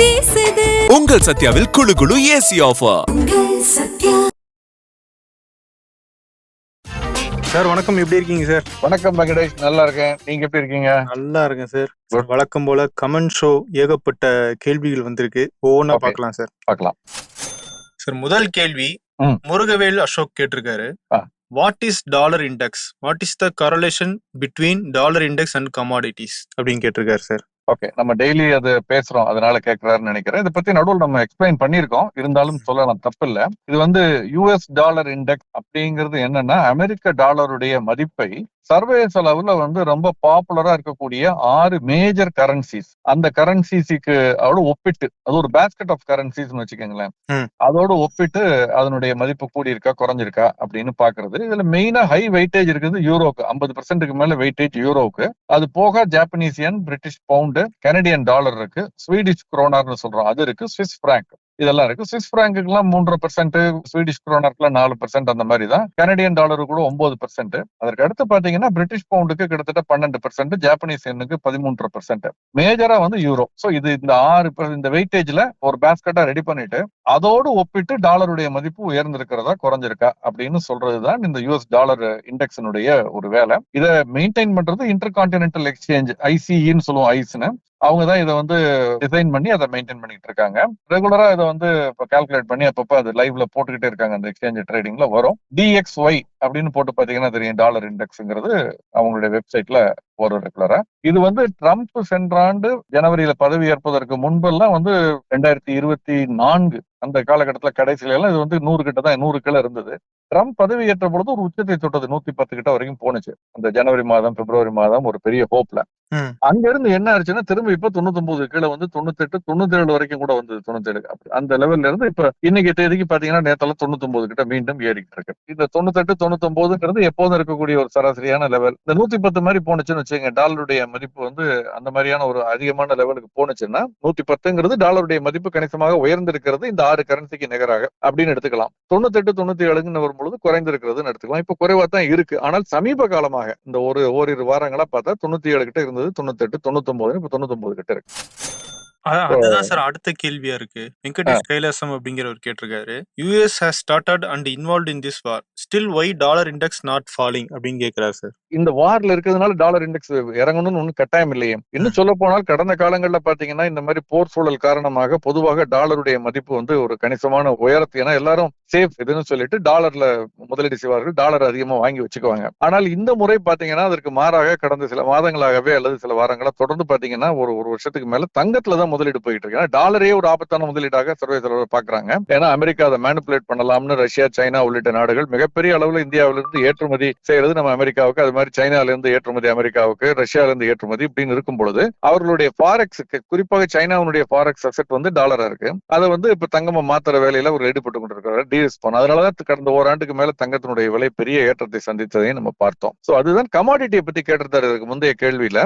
வீசுது. உங்கள் சத்யாவில் குளு குளு ஏசி ஆஃபர். சார் வணக்கம், எப்படி இருக்கீங்க சார்? வணக்கம் வெங்கடேஷ், நல்லா இருக்கேன். நீங்க எப்படி இருக்கீங்க? நல்லா இருக்கேன் சார். வழக்கம் போல கமெண்ட் ஷோ ஏகப்பட்ட கேள்விகள் வந்திருக்கு, ஒவ்வொன்றா பார்க்கலாம் சார். பார்க்கலாம் சார். முதல் கேள்வி முருகவேல் அசோக் கேட்டிருக்காரு. What is dollar index? What is the correlation between dollar index and commodities அப்படின்னு கேட்டிருக்காரு சார். ஓகே, நம்ம டெய்லி அது பேசுறோம், அதனால கேட்கிறாருன்னு நினைக்கிறேன். இதை பத்தி நடுவில் நம்ம எக்ஸ்பிளைன் பண்ணியிருக்கோம், இருந்தாலும் சொல்லலாம், தப்பு இல்லை. இது வந்து யூஎஸ் டாலர் இண்டெக்ஸ் அப்படிங்கிறது என்னன்னா, அமெரிக்க டாலருடைய மதிப்பை சர்வதேச அளவுல வந்து ரொம்ப பாப்புலரா இருக்கக்கூடிய 6 மேஜர் கரன்சிஸ், அந்த கரன்சிஸுக்கு அதோட ஒப்பிட்டு, அது ஒரு பேஸ்கெட் ஆஃப் கரன்சிஸ்னு வச்சுக்கோங்களேன், அதோட ஒப்பிட்டு அதனுடைய மதிப்பு கூடி இருக்கா குறைஞ்சிருக்கா அப்படின்னு பாக்குறது. இதுல மெயினா ஹை வெயிட்டேஜ் இருக்குது யூரோக்கு, 50% மேல வெயிட்டேஜ் யூரோக்கு. அது போக Japanese yen, British pound, Canadian dollar இருக்கு, ஸ்வீடிஷ் குரோனார்னு சொல்றோம் அது இருக்கு, சுவிஸ் பிராங்க் இதெல்லாம் இருக்கு. சுவிஸ் பிராங்குக்குலாம் 3%, ஸ்வீடிஷ் குரோனருக்குலாம் 4%, அந்த மாதிரி தான். கனடியன் டாலருக்கு கூட 9%. அதற்கு அடுத்து பாத்தீங்கன்னா பிரிட்டிஷ் பவுண்டுக்கு கிட்டத்தட்ட 12%, ஜாப்பனீஸ் யென்னுக்கு 13%. மேஜரா வந்து யூரோ. சோ இது இந்த 6 இந்த வெயிட்டேஜ்ல ஒரு பேஸ்கெட்டா ரெடி பண்ணிட்டு அதோடு ஒப்பிட்டு டாலருடைய மதிப்பு உயர்ந்திருக்கிறதா குறைஞ்சிருக்கா அப்படின்னு சொல்றதுதான் இந்த யூஎஸ் டாலர் இண்டெக்ஸினுடைய ஒரு வேலை. இதை மெயின்டைன் பண்றது இன்டர் கான்டினென்டல் எக்ஸ்சேஞ்ச், ஐசிஇன்னு சொல்லுவோம், ஐஸ்னு. அவங்க தான் இதை வந்து டிசைன் பண்ணி அதை மெயின்டைன் பண்ணிட்டு இருக்காங்க. ரெகுலரா இதை வந்து இப்போ கால்குலேட் பண்ணி அப்பப்போ அது லைவ்ல போட்டுக்கிட்டே இருக்காங்க. அந்த எக்ஸ்சேஞ்ச் ட்ரேடிங்ல வரும். DXY அப்படின்னு போட்டு பாத்தீங்கன்னா தெரியும், டாலர் இண்டெக்ஸ்ங்கிறது அவங்களுடைய வெப்சைட்ல வரும் ரெகுலரா. இது வந்து ட்ரம்ப் சென்ற ஆண்டு ஜனவரியில பதவி ஏற்பதற்கு முன்பெல்லாம் வந்து 2024 அந்த காலகட்டத்துல கடைசியில எல்லாம் இது வந்து 100 கிட்ட தான், 100 கீழே இருந்தது. ட்ரம்ப் பதவி ஏற்ற பொழுது ஒரு உச்சத்தை தொட்டது, 110 கிட்ட வரைக்கும் போனுச்சு. அந்த ஜனவரி மாதம், பிப்ரவரி மாதம் ஒரு பெரிய ஹோப்ல. அங்க இருந்து என்ன ஆச்சுன்னா திரும்ப இப்ப 99 கீழே வந்து 98, 97 வரைக்கும் கூட வந்தது. 97 அந்த லெவல்ல இருந்து இப்ப இன்னைக்கு தேதிக்கு பாத்தீங்கன்னா நேத்தால 99 கிட்ட மீண்டும் ஏறிக்கிட்டு இருக்கு. இந்த 98, 99ங்கிறது எப்போதும் இருக்கக்கூடிய ஒரு சராசரியான லெவல். இந்த 110 மாதிரி போனுச்சுன்னு வச்சுங்க, டாலருடைய மதிப்பு வந்து அந்த மாதிரியான ஒரு அதிகமான லெவலுக்கு போனுச்சுன்னா 110ங்கிறது டாலருடைய மதிப்பு கணிசமாக உயர்ந்திருக்கிறது இந்த 6 கரன்சிக்கு நிகராக அப்படின்னு எடுத்துக்கலாம். 98, 97ன்னு வரும்பொழுது குறைந்திருக்கிறதுன்னு எடுத்துக்கலாம். இப்ப குறைவா தான் இருக்கு. ஆனால் சமீப காலமாக இந்த ஓரிரு வாரங்களா பார்த்தா 97 கிட்ட இருந்தது, 98, 99, இப்ப 99 கிட்ட இருக்கு. அதுதான் சார் அடுத்த கேள்வியா இருக்கு. வெங்கடேஷ் கைலாசம் அப்படிங்கிறவர் கேட்டிருக்காரு. US has started and involved in this war. Still why dollar index not falling அப்படின்னு கேட்கிறாரு சார். இந்த வார்ல இருக்கிறதுனால டாலர் இண்டெக்ஸ் இறங்கணும்னு ஒன்றும் கட்டாயம் இல்லையே. இன்னும் சொல்ல போனால் கடந்த காலங்கள்ல பாத்தீங்கன்னா இந்த மாதிரி போர் சூழல் காரணமாக பொதுவாக டாலருடைய மதிப்பு வந்து ஒரு கணிசமான உயரத்து, ஏன்னா எல்லாரும் சேஃப் இதுன்னு சொல்லிட்டு டாலர்ல முதலீடு செய்வார்கள், டாலர் அதிகமா வாங்கி வச்சுக்குவாங்க. ஆனால் இந்த முறை பாத்தீங்கன்னா அதற்கு மாறாக கடந்த சில மாதங்களாகவே அல்லது சில வாரங்களா தொடர்ந்து பாத்தீங்கன்னா ஒரு வருஷத்துக்கு மேல தங்கத்துலதான் முதலீடு போயிட்டு இருக்கு. ஏன்னா டாலரே ஒரு ஆபத்தான முதலீடாக சர்வதேச அளவில் பாக்குறாங்க. ஏன்னா அமெரிக்கா அதை மேனிபுலேட் பண்ணலாம்னு ரஷ்யா, சைனா உள்ளிட்ட நாடுகள் மிகப்பெரிய அளவுல இந்தியாவிலிருந்து ஏற்றுமதி செய்யறது. நம்ம அமெரிக்காவுக்கு, அது மாதிரி சைனால இருந்து ஏற்றுமதி அமெரிக்காவுக்கு, ரஷ்யால இருந்து ஏற்றுமதி இப்படின்னு இருக்கும் பொழுது அவர்களுடைய ஃபாரெக்ஸுக்கு, குறிப்பாக சைனாவுடைய ஃபாரெக்ஸ் அசெட் வந்து டாலரா இருக்கு. அதை வந்து இப்ப தங்கமா மாத்திர வேலையில ஒரு ஈடுபட்டு கொண்டிருக்கிறார், டிஎஸ் பண்ண. அதனாலதான் கடந்த ஓராண்டுக்கு மேல தங்கத்தினுடைய விலை பெரிய ஏற்றத்தை சந்தித்ததையும் நம்ம பார்த்தோம். சோ அதுதான் கமாடிட்டியை பத்தி கேட்டிருந்தாரு முந்தைய கேள்வியில.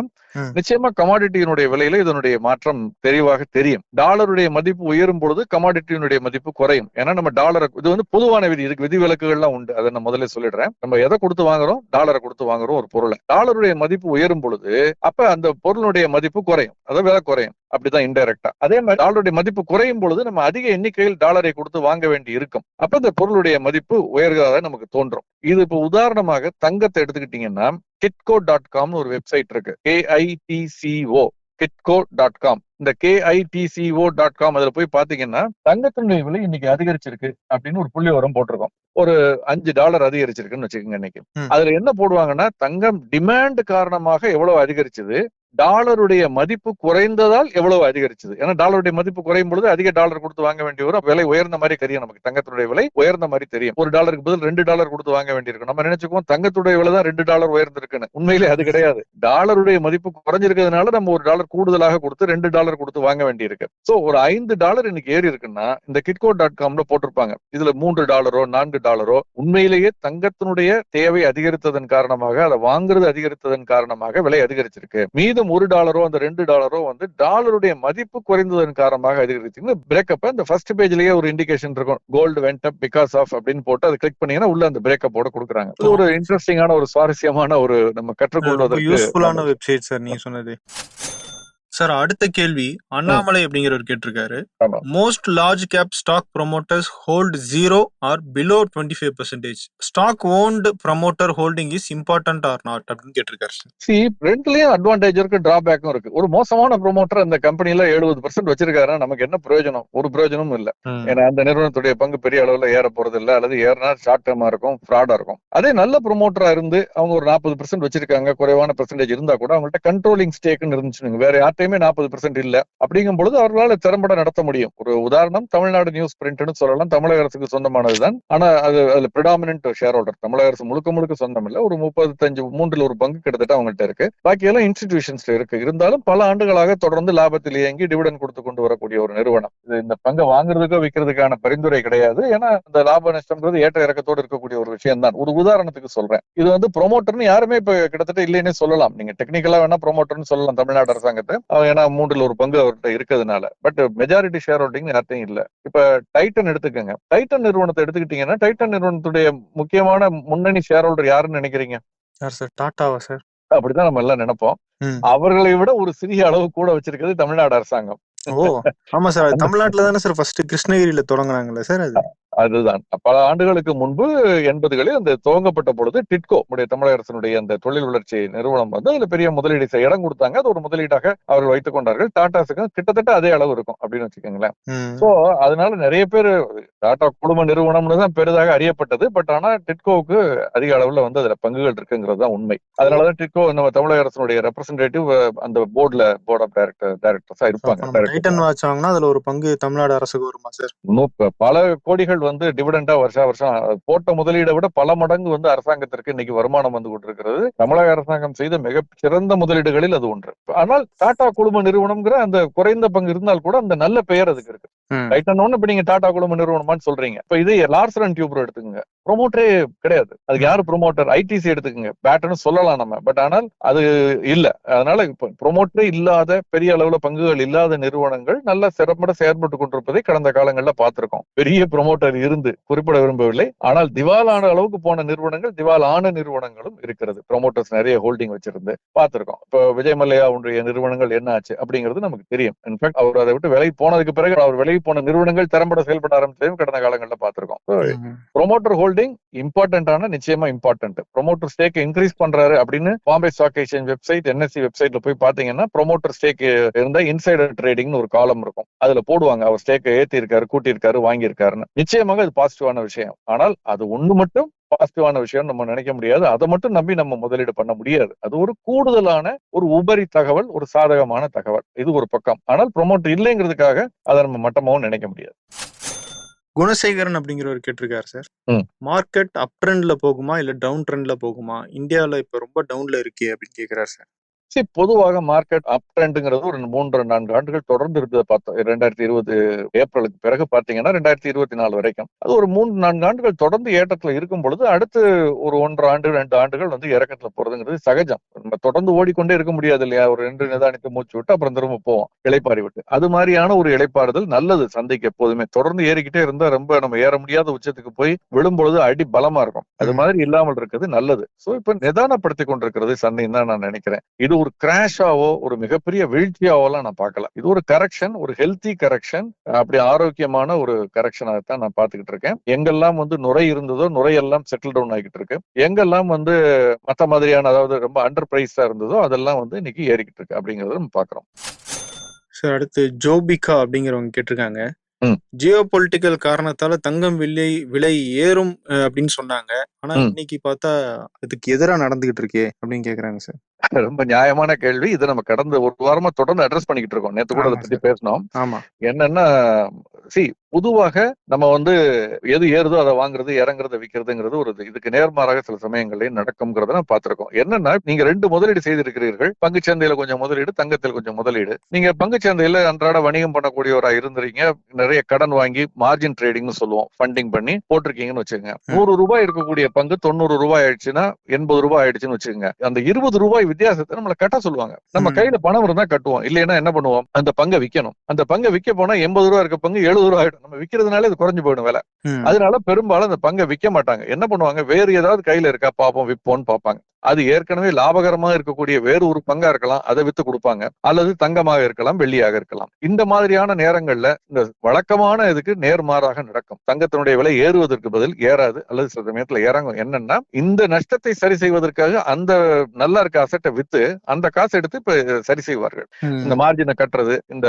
நிச்சயமா கமாடிட்டியினுடைய விலையில இதனுடைய மாற்றம் தெளிவாக தெரியும். டாலருடைய மதிப்பு உயரும் பொழுது கமாடிட்டியினுடைய மதிப்பு குறையும். ஏன்னா நம்ம டாலரை, இது வந்து பொதுவான விதி, இதுக்கு விதிவிலக்குகள்லாம் உண்டு. அதை நான் முதல்ல சொல்லிடுறேன். நம்ம எதை கொடுத்து வாங்குறோம்? டாலரை கொடுத்து வாங்குறோம் ஒரு பொருளை. டாலருடைய மதிப்பு உயரும் பொழுது அப்ப அந்த பொருளுடைய மதிப்பு குறையும், அதாவது விலை குறையும். அப்படிதான் இன்டைரக்டா. அதே மாதிரி டாலருடைய மதிப்பு குறையும் பொழுது நம்ம அதிக எண்ணிக்கையில் டாலரை கொடுத்து வாங்க வேண்டி இருக்கும். அப்ப இந்த பொருளுடைய மதிப்பு உயர்கிறதா நமக்கு தோன்றும். இது இப்ப உதாரணமாக தங்கத்தை எடுத்துக்கிட்டீங்கன்னா kitco.com ஒரு வெப்சைட் இருக்கு, KITCO, kitco.com. இந்த KITCO.com அதுல போய் பாத்தீங்கன்னா தங்கத்தினுடைய விலை இன்னைக்கு அதிகரிச்சிருக்கு அப்படின்னு ஒரு புள்ளி விவரம் போட்டிருக்கோம். ஒரு $5 அதிகரிச்சிருக்குன்னு வச்சுக்கோங்க இன்னைக்கு. அதுல என்ன போடுவாங்கன்னா தங்கம் டிமாண்ட் காரணமாக எவ்வளவு அதிகரிச்சது, டாலருடைய மதிப்பு குறைந்ததால் எவ்வளவு அதிகரிச்சது. ஏன்னா டாலருடைய மதிப்பு குறையும் பொழுது அதிக டாலர் கொடுத்து வாங்க வேண்டிய வரும், விலை உயர்ந்த மாதிரி தெரியும். நமக்கு தங்கத்துடைய விலை உயர்ந்த மாதிரி தெரியும். $1 பதில் $2 கொடுத்து வாங்க வேண்டியிருக்கும். நம்ம நினைச்சுக்குவோம் தங்கத்துடைய விலை தான் $2 உயர்ந்திருக்குன்னு. உண்மையிலே அது கிடையாது. டாலருடைய மதிப்பு குறைஞ்சிருக்கிறதுனால நம்ம $1 கூடுதலாக கொடுத்து $2 கொடுத்து வாங்க வேண்டியிருக்கு. சோ ஒரு $5 இன்னைக்கு ஏறி இருக்குன்னா இந்த kitco.comல போட்டிருப்பாங்க, இதுல $3, $4 உண்மையிலேயே தங்கத்தினுடைய தேவை அதிகரித்ததன் காரணமாக, அதை வாங்குறது அதிகரித்ததன் காரணமாக விலை அதிகரிச்சிருக்கு. மீதம் $1 அந்த $2 வந்து டாலருடைய மதிப்பு குறைந்ததன் காரணமாக அதிகரிச்சு. பிரேக்கப் இந்த ஃபர்ஸ்ட் பேஜ்லயே ஒரு இண்டிகேஷன் இருக்கும், gold went up because of அப்படின்னு போட்டு அதை கிளிக் பண்ணீங்கன்னா உள்ள அந்த பிரேக்கப்போட கொடுக்குறாங்க. இது ஒரு இன்ட்ரெஸ்டிங்கான, ஒரு சுவாரஸ்யமான, ஒரு நம்ம கற்றுக்கொள்வதற்கு யூஸ்ஃபுல்லான வெப்சைட் சார் நீங்க சொன்னது. சார் அடுத்த கேள்வி அண்ணாமலை அப்படிங்கிறவர் கேட்டிருக்காரு. ஆமா. Most large cap stock promoters hold 0 or below 25%. Stock owned promoter holding is important or not அப்படின்னு கேட்டிருக்காரு சார். ரெண்டுலயும் அட்வான்டேஜ் இருக்கு, டிராபேக்கும் இருக்கு. ஒரு மோசமான ப்ரொமோட்டர் அந்த கம்பெனில 70% வச்சிருக்காருன்னா நமக்கு என்ன பிரயோஜனம்? ஒரு பிரயோஜனமும் இல்ல. ஏன்னா அந்த நிறுவனத்துடைய பங்கு பெரிய அளவுல ஏற போறது இல்ல, அல்லது ஏறினா ஷார்ட் டேர்மா இருக்கும், ஃப்ராடா இருக்கும். அதே நல்ல ப்ரொமோட்டரா இருந்து அவங்க ஒரு 40% வச்சிருக்காங்க, குறைவான பெர்சன்டேஜ் இருந்தா கூட அவங்கள்ட்ட கண்ட்ரோலிங் ஸ்டேக்னு இருந்துச்சு, வேற யார்ட்டையுமே 40% இல்ல அப்படிங்கும் பொழுது அவர்களால் திறம்பட நடத்த முடியும். ஒரு உதாரணம் தமிழ்நாடு நியூஸ் பிரிண்ட்னு சொல்லலாம். தமிழக அரசுக்கு சொந்தமானதுதான். ஆனா அதுல பிரிடாமினன்ட் ஷேர் ஹோல்டர் தமிழக அரசு முழுக்க சொந்தம் இல்ல. ஒரு 35 ஒரு பங்கு கிட்டத்தட்ட அவங்கள்ட்ட இருக்கு. பாக்கி எல்லாம் இன்ஸ்டிடியூஷன்ஸ்ல இருக்கு. இருந்தாலும் பல ஆண்டுகளாக தொடர்ந்து லாபத்தில் இயங்கி டிவிடன் கொடுத்து கொண்டு வரக்கூடிய ஒரு நிறுவனம். இந்த பங்கை வாங்குறதுக்கோ விற்கிறதுக்கான பரிந்துரை கிடையாது. ஏன்னா இந்த லாப நஷ்டம்ன்றது ஏற்ற இறக்கத்தோடு இருக்கக்கூடிய ஒரு விஷயம் தான். ஒரு உதாரணத்துக்கு சொல்றேன். இது வந்து ப்ரொமோட்டர்னு யாருமே இப்ப கிட்டத்தட்ட இல்லைன்னே சொல்லலாம். நீங்க டெக்னிக்கலா வேணா ப்ரொமோட்டர்னு சொல்லலாம் தமிழ்நாடு அரசாங்கத்தை. ஏன்னா 3 ஒரு பங்கு அவர்கிட்ட இருக்கிறதுனால. பட் மெஜாரிட்டி ஷேர் ஹோல்டிங் யார்ட்டையும் இல்ல. இப்ப டைட்டன் எடுத்துக்கங்க. டைட்டன் நிறுவனத்தை எடுத்துக்கிட்டீங்கன்னா டைட்டன் நிறுவனத்துடைய முக்கியமான முன்னணி ஷேர் ஹோல்டர் யாருன்னு நினைக்கிறீங்க? சார் டாட்டாவா சார்? அப்படிதான் நம்ம எல்லாம் நினைப்போம். அவர்களை விட ஒரு சிறிய அளவு கூட வச்சிருக்கிறது தமிழ்நாடு அரசாங்கம். ஓ ஆமா சார். தமிழ்நாட்டுல தானே சார் ஃபர்ஸ்ட் கிருஷ்ணகிரியில தொடங்குனாங்கல்ல சார்? அதுதான் பல ஆண்டுகளுக்கு முன்பு 80களில் அந்த துவங்கப்பட்ட பொழுது டிட்கோ தமிழக அரசினுடைய அந்த தொழில் வளர்ச்சி நிறுவனம் வந்து அதுல பெரிய முதலீடு இடம் கொடுத்தாங்க. அது ஒரு முதலீடாக அவர்கள் வைத்துக் கொண்டார்கள். டாடாஸுக்கு கிட்டத்தட்ட அதே அளவு இருக்கும் அப்படின்னு வச்சுக்கோங்களேன். சோ அதனால நிறைய பேர் டாடா குழும நிறுவனம்னு தான் பெரிதாக அறியப்பட்டது. பட் ஆனா டிட்கோவுக்கு அதிக அளவுல வந்து அதுல பங்குகள் இருக்குங்கிறது தான் உண்மை. அதனாலதான் டிட்கோ நம்ம தமிழக அரசினுடைய ரெப்ரசன்டேட்டிவ் அந்த போர்ட் ஆஃப் டைரக்டர்ஸா இருப்பாங்க. டைட்டன் வாட்ச் வாங்கினா அதுல ஒரு பங்கு தமிழ்நாடு அரசுக்கு வருமா சார்? பல கோடிகள் வந்து டிவிடெண்டா வருஷம் போட்ட முதலீடை விட பல மடங்கு வந்து அரசாங்கத்திற்கு இன்னைக்கு வருமானம் வந்து கொண்டிருக்கிறது. தமிழக அரசாங்கம் செய்த மிக சிறந்த முதலீடுகளில் அது ஒன்று. ஆனால் டாடா குழும நிறுவனம்ங்கிற அந்த குறைந்த பங்கு இருந்தால் கூட அந்த நல்ல பெயர் அதுக்கு இருக்கு. டைட்டன் ஒண்ணு இப்ப நீங்க டாடா குழும நிறுவனமான்னு சொல்றீங்க. இப்ப இதே லார்சன் அண்ட் டியூப்ரோ எடுத்துக்கங்க. ப்ரொமோட்டரே கிடையாது. அதுக்கு யாரு ப்ரொமோட்டர்? ஐடிசி எடுத்துக்கங்க. பேட்டர்னு சொல்லலாம் நம்ம. பட் ஆனால் அது இல்ல. அதனால இப்ப ப்ரொமோட்டரே இல்லாத பெரிய அளவுல பங்குகள் இல்லாத நிறுவனங்கள் நல்ல சிறப்பட செயல்பட்டு கொண்டிருப்பதை கடந்த காலங்களில் பார்த்திருக்கோம். பெரிய ப்ரொமோட்டர் இருந்து குறிப்பிட விரும்பவில்லை. ஆனால் திவாலான அளவுக்கு போன நிறுவனங்கள், திவாலான நிறுவனங்களும் இருக்கிறது. ப்ரொமோட்டர்ஸ் நிறைய ஹோல்டிங் வச்சிருந்து பார்த்திருக்கோம். இப்போ விஜய் மல்லையா உடைய நிறுவனங்கள் என்ன ஆச்சு அப்படிங்கிறது நமக்கு தெரியும். இன்ஃபேக்ட் அவர் அதை விட்டு விலகி போனதுக்கு பிறகு அவர் விலகி போன நிறுவனங்கள் திறம்பட செயல்பட ஆரம்பிச்சதையும் கடந்த காலங்களில் பார்த்திருக்கோம். ப்ரொமோட்டர் ஹோல்டிங் இம்பார்ட்டன்டான, நிச்சயமா இம்பார்ட்டன்ட். ப்ரொமோட்டர் ஸ்டேக் இன்க்ரீஸ் பண்றாரு அப்படின்னு Bombay stock exchange website, NSC வெப்சைட்ல போய் பாத்தீங்கன்னா ப்ரொமோட்டர் ஸ்டேக் இருந்த இன்சைடர் ட்ரேடிங்னு ஒரு காலம் இருக்கும். அதுல போடுவாங்க அவர் ஸ்டேக்கை ஏத்தி இருக்காரு, கூட்டி இருக்காரு, வாங்கி இருக்காருன்னு. நிச்சயமாக அது பாசிட்டிவான விஷயம். ஆனால் அது ஒண்ணு மட்டும் பாசிட்டிவான விஷயம் நம்ம நினைக்க முடியாது. அதை மட்டும் நம்பி நம்ம முதலீடு பண்ண முடியாது. அது ஒரு கூடுதலான ஒரு உபரி தகவல், ஒரு சாதகமான தகவல். இது ஒரு பக்கம். ஆனால் ப்ரொமோட்டர் இல்லைங்கிறதுக்காக அதை நம்ம மட்டமாவும் நினைக்க முடியாது. குணசேகரன் அப்படிங்கிறவர் கேட்டிருக்காரு சார். மார்க்கெட் அப் ட்ரெண்ட்ல போகுமா இல்ல டவுன் ட்ரெண்ட்ல போகுமா? இந்தியாவில இப்ப ரொம்ப டவுன்ல இருக்கே அப்படின்னு கேக்குறாரு சார். பொதுவாக மார்க்கெட் அப் ட்ரெண்ட்ங்கிறது ஒரு 3-4 ஆண்டுகள் தொடர்ந்து இருந்ததை பார்த்தோம். 2020 ஏப்ரலுக்கு பிறகு பாத்தீங்கன்னா 2024 வரைக்கும் அது ஒரு 3-4 ஆண்டுகள் தொடர்ந்து ஏற்றத்துல இருக்கும் பொழுது அடுத்து ஒரு 1.5 ஆண்டு 2 ஆண்டுகள் வந்து இறக்கத்துல போறதுங்கிறது சகஜம். நம்ம தொடர்ந்து ஓடிக்கொண்டே இருக்க முடியாது இல்லையா? ஒரு 2 நிதானித்து மூச்சு விட்டு அப்புறம் திரும்ப போவோம் இளைப்பாறி விட்டு. அது மாதிரியான ஒரு இளைப்பாறுதல் நல்லது. சந்தைக்கு எப்போதுமே தொடர்ந்து ஏறிக்கிட்டே இருந்தா ரொம்ப நம்ம ஏற முடியாத உச்சத்துக்கு போய் விழும்பொழுது அடி பலமா இருக்கும். அது மாதிரி இல்லாமல் இருக்கிறது நல்லது. சோ இப்ப நிதானப்படுத்தி கொண்டிருக்கிறது சந்தைன்னு தான் நான் நினைக்கிறேன். இது ஒரு கிராஷாவோ ஒரு மிகப்பெரிய வீழ்ச்சியாவோலாம் நான் பார்க்கல. இது ஒரு கரெக்ஷன், ஒரு ஹெல்த்தி கரெக்ஷன், அப்படி ஆரோக்கியமான ஒரு கரெக்ஷனாகத்தான் நான் பார்த்துக்கிட்டு இருக்கேன். எங்கெல்லாம் வந்து நுரை இருந்ததோ நுரையெல்லாம் செட்டில் டவுன் ஆகிட்டு இருக்கு. எங்கெல்லாம் வந்து மற்ற மாதிரியான, அதாவது ரொம்ப அண்டர் பிரைஸா இருந்ததோ அதெல்லாம் வந்து இன்னைக்கு ஏறிக்கிட்டு இருக்கு அப்படிங்கறத நம்ம பாக்குறோம். சார் அடுத்து ஜோபிகா அப்படிங்கிறவங்க கேட்டிருக்காங்க. ஜியோ பொலிட்டிக்கல் காரணத்தால தங்கம் விலை ஏறும் அப்படின்னு சொன்னாங்க. ஆனா இன்னைக்கு பார்த்தா அதுக்கு எதிராக நடந்துகிட்டு இருக்கே அப்படின்னு கேக்குறாங்க சார். ரொம்ப நியாயமான கேள்வி. இதை நம்ம கடந்த ஒரு வாரமா தொடர்ந்து அட்ரஸ் பண்ணிக்கிட்டு இருக்கோம். நேத்து கூட அதை பத்தி பேசணும். என்னன்னா பொதுவாக நம்ம வந்து எது ஏறுதோ அதை வாங்குறது, இறங்குறத விற்கிறதுங்கிறது ஒரு இதுக்கு நேர்மாறாக சில சமயங்களே நடக்கும்ங்கிறத நான் பார்த்திருக்கோம். என்னன்னா நீங்க 2 முதலீடு செய்திருக்கிறீர்கள். பங்கு சந்தையில கொஞ்சம் முதலீடு, தங்கத்தில் கொஞ்சம் முதலீடு. நீங்க பங்கு சந்தையில அன்றாட வணிகம் பண்ணக்கூடியவரா இருந்திருக்கீங்க. நிறைய கடன் வாங்கி மார்ஜின் ட்ரேடிங்னு சொல்லுவோம், ஃபண்டிங் பண்ணி போட்டிருக்கீங்கன்னு வச்சுக்கோங்க. 100 ரூபாய் இருக்கக்கூடிய பங்கு 90 ரூபாய் ஆயிடுச்சுன்னா 80 ரூபாய் ஆயிடுச்சுன்னு வச்சுக்கோங்க. அந்த 20 ரூபாய் வித்தியாசத்தை நம்மள கட்ட சொல்லுவாங்க. நம்ம கையில பணம் இருந்தா கட்டுவோம், இல்லைன்னா என்ன பண்ணுவோம், அந்த பங்கை விற்கணும். அந்த பங்கை விற்க போனா 80 ரூபா இருக்க பங்கு 70 ரூபா ஆயிடும். நம்ம விற்கிறதுனால இது குறைஞ்சு போயிடும் விலை. அதனால பெரும்பாலும் அந்த பங்கை விற்க மாட்டாங்க. என்ன பண்ணுவாங்க, வேறு ஏதாவது கையில இருக்கா பாப்போம் விற்போம்னு பார்ப்பாங்க. அது ஏற்கனவே லாபகரமாக இருக்கக்கூடிய வேறு ஒரு பங்கா இருக்கலாம், அதை வித்து கொடுப்பாங்க. அல்லது தங்கமாக இருக்கலாம், வெள்ளியாக இருக்கலாம். இந்த மாதிரியான நேரங்கள்ல இந்த வழக்கமான இதுக்கு நேர்மாறாக நடக்கும். தங்கத்தினுடைய விலை ஏறுவதற்கு பதில் ஏறாது, அல்லது சில சமயத்துல இறங்கும். என்னன்னா, இந்த நஷ்டத்தை சரி செய்வதற்காக அந்த நல்லா இருக்க அசட்டை வித்து அந்த காசு எடுத்து இப்ப சரி செய்வார்கள். இந்த மார்ஜினை கட்டுறது, இந்த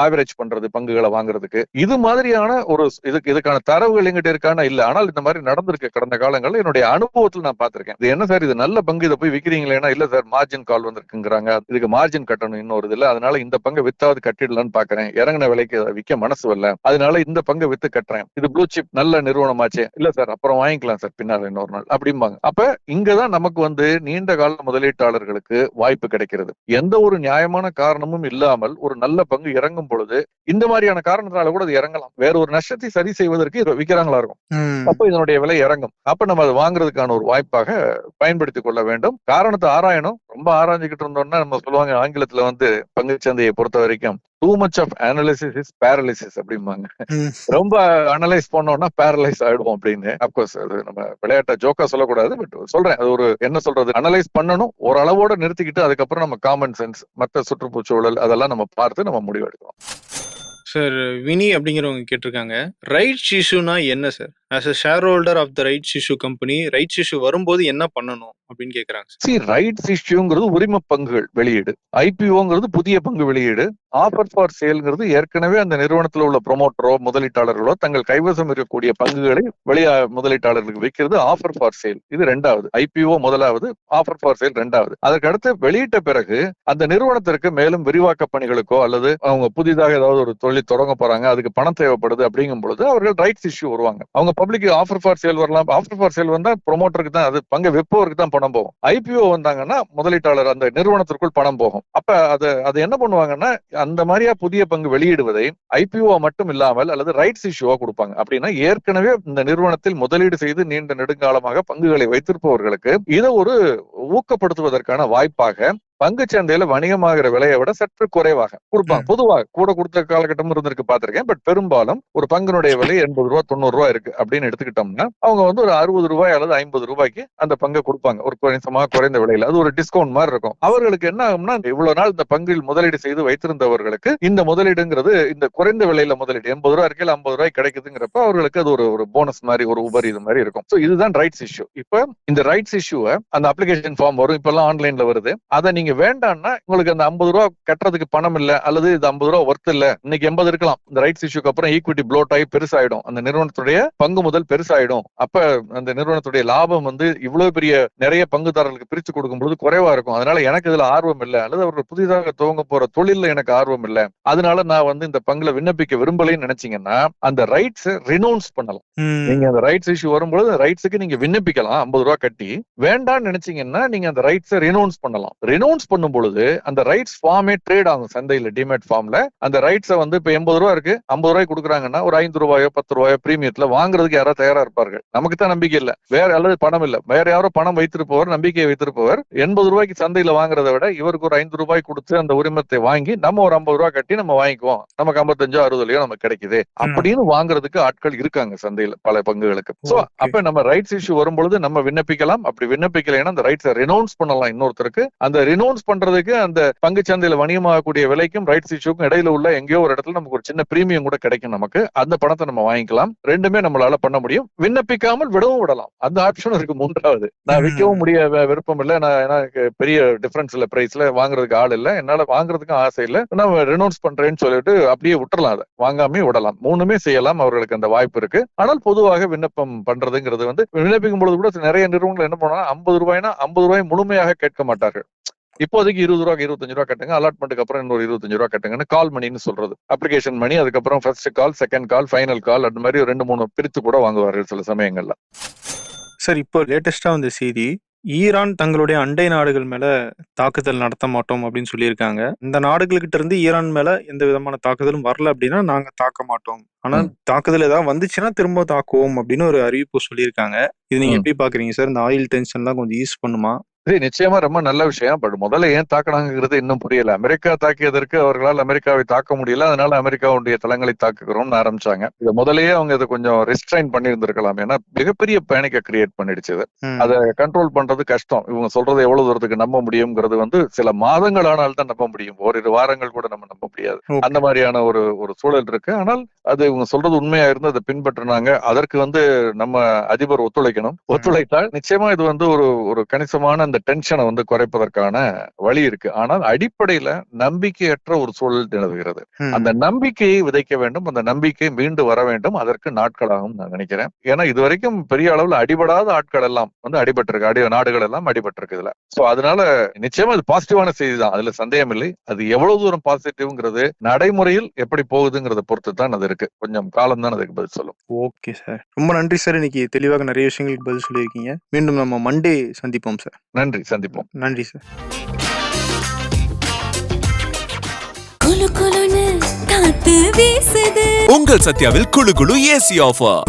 ஆவரேஜ் பண்றது பங்குகளை வாங்குறதுக்கு, இது மாதிரியான ஒரு இதுக்கான தரவுகள் எங்கிட்ட இருக்கான இல்ல. ஆனால் இந்த மாதிரி நடந்திருக்கு கடந்த காலங்கள்ல. என்னுடைய அனுபவத்தில் நான் பார்த்திருக்கேன். என்ன சார் இது நல்ல பங்கு, இதை போய் விக்கிறீங்களேன்னா, இல்ல சார் மார்ஜின் கால் வந்திருக்குங்கிறாங்க, இதுக்கு மார்ஜின் கட்டணும் இன்னொரு இதுல, அதனால இந்த பங்கை வித்தாவது கட்டிடலான்னு பாக்குறேன், இறங்கின விலைக்கு விற்க மனசு வரல, அதனால இந்த பங்கை வித்து கட்டுறேன், இது ப்ளூ சிப் நல்ல நிறுவனமாச்சே, இல்ல சார் அப்புறம் வாங்கிக்கலாம் சார் பின்னால இன்னொரு நாள் அப்படிம்பாங்க. அப்ப இங்கதான் நமக்கு நீண்ட கால முதலீட்டாளர்களுக்கு வாய்ப்பு கிடைக்கிறது. எந்த ஒரு நியாயமான காரணமும் இல்லாமல் ஒரு நல்ல பங்கு இறங்கும் பொழுது இந்த மாதிரியான காரணத்தினால கூட அது இறங்கலாம். வேற ஒரு நஷ்டத்தை சரி செய்வதற்கு இதை விற்கிறாங்களா இருக்கும். அப்ப இதனுடைய விலை இறங்கும். அப்ப நம்ம அதை வாங்குறதுக்கான ஒரு வாய்ப்பாக பயன்படுத்திக் கொள்ள வேண்டும். காரணத்தை ஆராயணும். ரொம்ப ஆராய்ஞ்சுக்கிட்டு இருந்தோம்னா நம்ம சொல்லுவாங்க ஆங்கிலத்துல பங்கு சந்தையை பொறுத்த வரைக்கும் too much of analysis is paralysis அப்படிம்பாங்க. ரொம்ப அனலைஸ் பண்ணோம்னா பேரலைஸ் ஆயிடுவோம் அப்படின்னு. அப்கோர்ஸ் அது நம்ம விளையாட்ட ஜோக்கா சொல்லக்கூடாது, பட் சொல்றேன், அது ஒரு என்ன சொல்றது, அனலைஸ் பண்ணணும், ஒரு அளவோட நிறுத்திக்கிட்டு அதுக்கப்புறம் நம்ம காமன் சென்ஸ், மற்ற சுற்றுப்புறச்சூழல் அதெல்லாம் நம்ம பார்த்து நம்ம முடிவு எடுக்கணும். சார் வினி அப்படிங்கிறவங்க கேட்டிருக்காங்க, ரைட்ஸ் இஷ்யூனா என்ன சார்? As a shareholder of the rights issue company, rights issue வரும்போது என்ன பண்ணணும் அப்படின்னு கேக்குறாங்க. ரைட்ஸ் இஷ்யூங்கிறது உரிம பங்குகள் வெளியீடு, ஐபிஓங்கிறது புதிய பங்கு வெளியீடு, ஆஃபர் ஃபார் சேல்ங்கிறது ஏற்கனவே அந்த நிறுவனத்தில் உள்ள ப்ரொமோட்டரோ முதலீட்டாளர்களோ தங்கள் கைவசம் இருக்கக்கூடிய பங்குகளை முதலீட்டாளர்களுக்கு விற்கிறது ஆஃபர் ஃபார் சேல். இது ரெண்டாவது. ஐபிஓ முதலாவது, ஆஃபர் ஃபார் சேல் ரெண்டாவது. அதற்கு அடுத்து வெளியிட்ட பிறகு அந்த நிறுவனத்திற்கு மேலும் விரிவாக்க பணிகளுக்கோ அல்லது அவங்க புதிதாக ஏதாவது ஒரு தொழில் தொடங்க போறாங்க, அதுக்கு பணம் தேவைப்படுது அப்படிங்கும் பொழுது அவர்கள் ரைட்ஸ் இஷ்யூ வருவாங்க. அவங்க பப்ளிக் ஆஃபர் ஃபார் சேல் வரலாம். ஆஃபர் ஃபார் சேல் வந்தா ப்ரொமோட்டருக்கு தான், அது பங்கு விற்பவருக்கு தான் பணம் போகும். ஐபிஓ வந்தாங்கன்னா முதலீட்டாளர் அந்த நிறுவனத்திற்குள் பணம் போகும். அப்ப அது என்ன பண்ணுவாங்கன்னா, அந்த மாதிரியா புதிய பங்கு வெளியிடுவதை ஐபிஓ மட்டும் இல்லாமல் அல்லது ரைட்ஸ் இஷ்யூவா கொடுப்பாங்க. அப்படின்னா ஏற்கனவே இந்த நிறுவனத்தில் முதலீடு செய்து நீண்ட நெடுங்காலமாக பங்குகளை வைத்திருப்பவர்களுக்கு இதை ஒரு ஊக்கப்படுத்துவதற்கான வாய்ப்பாக பங்கு சந்தையில வணிகமாகிற விலையை விட சற்று குறைவாக கொடுப்பாங்க. பொதுவாக கூட கொடுத்த காலகட்டம் இருந்திருக்கு பார்த்திருக்கேன். பட் பெரும்பாலும் ஒரு பங்கினுடைய விலை 80 ரூபா 90 ரூபா இருக்கு அப்படின்னு எடுத்துக்கிட்டோம்னா அவங்க ஒரு 60 ரூபாய் அல்லது 50 ரூபாய்க்கு அந்த பங்கை கொடுப்பாங்க, ஒரு குறைந்த விலையில. அது ஒரு டிஸ்கவுண்ட் மாதிரி இருக்கும். அவர்களுக்கு என்ன ஆகும்னா, இவ்வளவு நாள் இந்த பங்கில் முதலீடு செய்து வைத்திருந்தவர்களுக்கு இந்த முதலீடுங்கிறது, இந்த குறைந்த விலையில முதலீடு 80 ரூபாய் இருக்கையில 50 ரூபாய் கிடைக்குதுங்கிறப்ப அவர்களுக்கு அது ஒரு போனஸ் மாதிரி, ஒரு உபரி இது மாதிரி இருக்கும். சோ இதுதான் ரைட்ஸ் இஷ்யூ. இப்ப இந்த ரைட்ஸ் இஷ்யூவை அந்த அப்ளிகேஷன் ஃபார்ம் வரும், இப்ப எல்லாம் ஆன்லைன்ல வருது. அதை நீங்க வேண்டாம்னா உங்களுக்கு அந்த 50 ரூபா கட்டுறதுக்கு பணம் இல்ல, அல்லது இது 50 ரூபா ஒர்த் இல்ல, இன்னைக்கு 80 இருக்கலாம், இந்த ரைட்ஸ் இஷ்யூக்கு அப்புறம் ஈக்விட்டி ப்ளோட் ஆகி பெருசாயிடும், அந்த நிறுவனத்துடைய பங்கு முதல் பெருசாயிடும். அப்ப அந்த நிறுவனத்துடைய லாபம் இவ்வளவு பெரிய நிறைய பங்குதாரர்களுக்கு பிரிச்சு கொடுக்கும்போது குறைவா இருக்கும். அதனால எனக்கு இதுல ஆர்வம் இல்ல, அல்லது அவர்கள் புதிதாக துவங்க போற தொழில எனக்கு ஆர்வம் இல்ல, அதனால நான் இந்த பங்குல விண்ணப்பிக்க விரும்பலைன்னு நினைச்சீங்கன்னா அந்த ரைட்ஸ் ரினௌன்ஸ் பண்ணலாம். நீங்க அந்த ரைட்ஸ் இஷ்யூ வரும்போது ரைட்ஸுக்கு நீங்க விண்ணப்பிக்கலாம் 50 ரூபா கட்டி. வேண்டாம்னு நினைச்சீங்கன்னா நீங்க அந்த ரைட்ஸ் ரினௌன்ஸ் பண்ணலாம். ரினௌன்ஸ் பண்ணும் பொழுது அந்த ரைட்ஸ் ஃபார்மே ட்ரேட் ஆகும் சந்தையில, டிமேட் ஃபார்ம்ல. அந்த ரைட்ஸை இப்ப 80 ரூபா இருக்கு, 50 ரூபாய் கொடுக்குறாங்கன்னா ஒரு 5 ரூபாயோ 10 ரூபாயோ பிரீமியத்துல வாங்குறதுக்கு யாராவது தயாரா இருப்பார்கள். நமக்கு தான் நம்பிக்கை இல்ல, வேற அல்லது பணம் இல்ல, வேற யாரோ பணம் வைத்திருப்பவர், நம்பிக்கையை வைத்திருப்பவர் 80 ரூபாய்க்கு சந்தையில வாங்குறதை விட இவருக்கு ஒரு 5 ரூபாய் கொடுத்து அந்த உரிமத்தை வாங்கி நம்ம ஒரு 50 ரூபாய் கட்டி நம்ம வாங்கிக்குவோம், நமக்கு 55 60 நமக்கு கிடைக்குது அப்படின்னு வாங்குறதுக்கு ஆட்கள் இருக்காங்க சந்தையில பல பங்குகளுக்கு. சோ அப்ப நம்ம ரைட்ஸ் இஷ்யூ வரும்பொழுது நம்ம விண்ணப்பிக்கலாம். அப்படி விண்ணப்பிக்கலைன்னா அந்த ரைட்ஸை ரினௌன்ஸ் பண்ணலாம் இன்னொருத்தருக்கு. அந்த ரினௌன்ஸ் பண்றதுக்கு அந்த பங்கு சந்தையில வணிகமாகக்கூடிய விலைக்கும் ரைட்ஸ் இஷ்யூக்கும் இடையில உள்ள எங்கேயோ ஒரு இடத்துல நமக்கு ஒரு சின்ன பிரீமியம் கூட கிடைக்கும். நமக்கு அந்த பணத்தை நம்ம வாங்கிக்கலாம். ரெண்டுமே நம்மளால பண்ண முடியும். விண்ணப்பிக்காமல் விடவும் விடலாம், அந்த ஆப்ஷன் இருக்கு. மூன்றாவது, நான் விற்கவும் விருப்பம் இல்லை, நான் எனக்கு பெரிய டிஃபரன்ஸ் இல்ல, பிரைஸ்ல வாங்குறதுக்கு ஆள் இல்ல, என்னால வாங்குறதுக்கும் ஆசை இல்ல, நான் ரினௌன்ஸ் பண்றேன்னு சொல்லிட்டு அப்படியே விட்டுறலாம், அதை வாங்காமே விடலாம். மூணுமே செய்யலாம், அவர்களுக்கு அந்த வாய்ப்பு இருக்கு. ஆனால் பொதுவாக விண்ணப்பம் பண்றதுங்கிறது விண்ணப்பிக்கும் பொழுது கூட நிறைய நிறுவனங்கள் என்ன பண்ணா 50 ரூபாய்னா 50 ரூபாய் முழுமையாக கேட்க மாட்டார்கள். இப்போதைக்கு 20 ரூபா 25 ரூபா கட்டுங்க, அலாட்மெண்ட்டுக்கு அப்புறம் இன்னொரு 25 ரூபா கட்டுங்கன்னு கால் மணின்னு சொல்றது, அப்ளிகேஷன் மணி, அதுக்கப்புறம் ஃபர்ஸ்ட் கால், செகண்ட் கால், ஃபைனல் கால், அந்த மாதிரி 2-3 பிரித்து கூட வாங்குவார்கள் சில சமயங்கள்ல. சார் இப்போ லேட்டஸ்டா வந்த செய்தி, ஈரான் தங்களுடைய அண்டை நாடுகள் மேல தாக்குதல் நடத்த மாட்டோம் அப்படின்னு சொல்லியிருக்காங்க. இந்த நாடுகள்கிட்ட இருந்து ஈரான் மேல எந்த விதமான தாக்குதலும் வரல அப்படின்னா நாங்க தாக்க மாட்டோம், ஆனா தாக்குதல் ஏதாவது வந்துச்சுன்னா திரும்ப தாக்குவோம் அப்படின்னு ஒரு அறிவிப்பு சொல்லியிருக்காங்க. இது நீங்க எப்படி பாக்குறீங்க சார்? இந்த ஆயில் டென்ஷன் எல்லாம் கொஞ்சம் ஈஸ் பண்ணுமா? இது நிச்சயமா ரொம்ப நல்ல விஷயம். பட் முதல்ல ஏன் தாக்குனாங்கிறது இன்னும் புரியல. அமெரிக்கா தாக்கியதற்கு அவர்களால் அமெரிக்காவை தாக்க முடியல, அதனால அமெரிக்காவுடைய தளங்களை தாக்குகிறோம்னு ஆரம்பிச்சாங்க. இதை முதலையே அவங்க இதை கொஞ்சம் ரெஸ்ட்ரைன் பண்ணி இருந்திருக்கலாம். ஏன்னா மிகப்பெரிய பேனிக்கை கிரியேட் பண்ணிடுச்சு. அதை கண்ட்ரோல் பண்றது கஷ்டம். இவங்க சொல்றது எவ்வளவு தூரத்துக்கு நம்ப முடியுங்கிறது சில மாதங்கள் ஆனால் தான் நம்ப முடியும். ஓரிரு வாரங்கள் கூட நம்ம நம்ப முடியாது. அந்த மாதிரியான ஒரு சூழல் இருக்கு. ஆனால் அது இவங்க சொல்றது உண்மையா இருந்து அதை பின்பற்றினாங்க. அதற்கு நம்ம அதிபர் ஒத்துழைத்தால் நிச்சயமா இது ஒரு கணிசமான அந்த டென்ஷனை குறைப்பதற்கான வழி இருக்கு. ஆனால் அடிப்படையில நம்பிக்கையற்ற ஒரு சூழல் நிலவுகிறது. அந்த நம்பிக்கையை விதைக்க வேண்டும். அந்த நம்பிக்கை மீண்டு வர வேண்டும். அதற்கு நாட்களாகும் நான் நினைக்கிறேன். ஏன்னா இதுவரைக்கும் பெரிய அளவுல அடிபடாத ஆட்கள் எல்லாம் அடிபட்டிருக்கு. நாடுகள் எல்லாம் அடிபட்டிருக்கு இதுல. சோ அதனால நிச்சயமா இது பாசிட்டிவான செய்தி தான். அதுல சந்தேகம் இல்லை. அது எவ்வளவு தூரம் பாசிட்டிவ்ங்கிறது நடைமுறையில் எப்படி போகுதுங்கிறத பொறுத்து தான் அது இருக்கு. கொஞ்சம் காலம் தான் அதுக்கு பதில் சொல்லும். ஓகே சார், ரொம்ப நன்றி சார். இன்னைக்கு தெளிவாக நிறைய விஷயங்களுக்கு பதில் சொல்லியிருக்கீங்க. மீண்டும் நம்ம மண்டே சந்திப்போம் சார். நன்றி, சந்திப்போம். நன்றி சார். உங்கள் சத்யாவில் குளு குளு ஏசி ஆஃபர்.